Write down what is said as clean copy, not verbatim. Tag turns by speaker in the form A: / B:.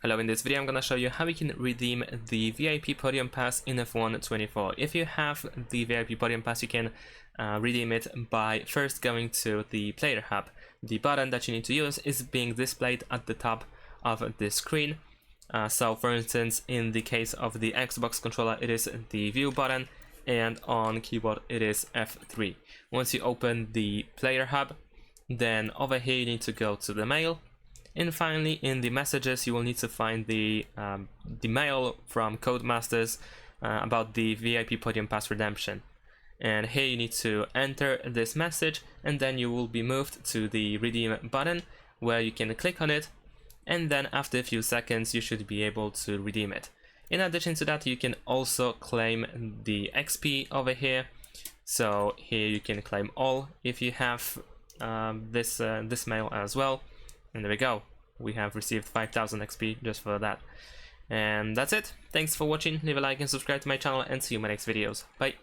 A: Hello, in this video I'm gonna show you how you can redeem the VIP Podium Pass in F1 24. If you have the VIP Podium Pass, you can redeem it by first going to the player hub. The button that you need to use is being displayed at the top of the screen. So for instance, in the case of the Xbox controller, it is the view button, and on keyboard it is F3. Once you open the player hub, then over here you need to go to the mail. And finally, in the messages, you will need to find the mail from Codemasters about the VIP Podium Pass redemption. And here you need to enter this message, and then you will be moved to the redeem button, where you can click on it, and then after a few seconds you should be able to redeem it. In addition to that, you can also claim the XP over here. So here you can claim all if you have this mail as well. And there we go, we have received 5000 XP just for that. And that's it. Thanks for watching, leave a like and subscribe to my channel, and see you in my next videos. Bye.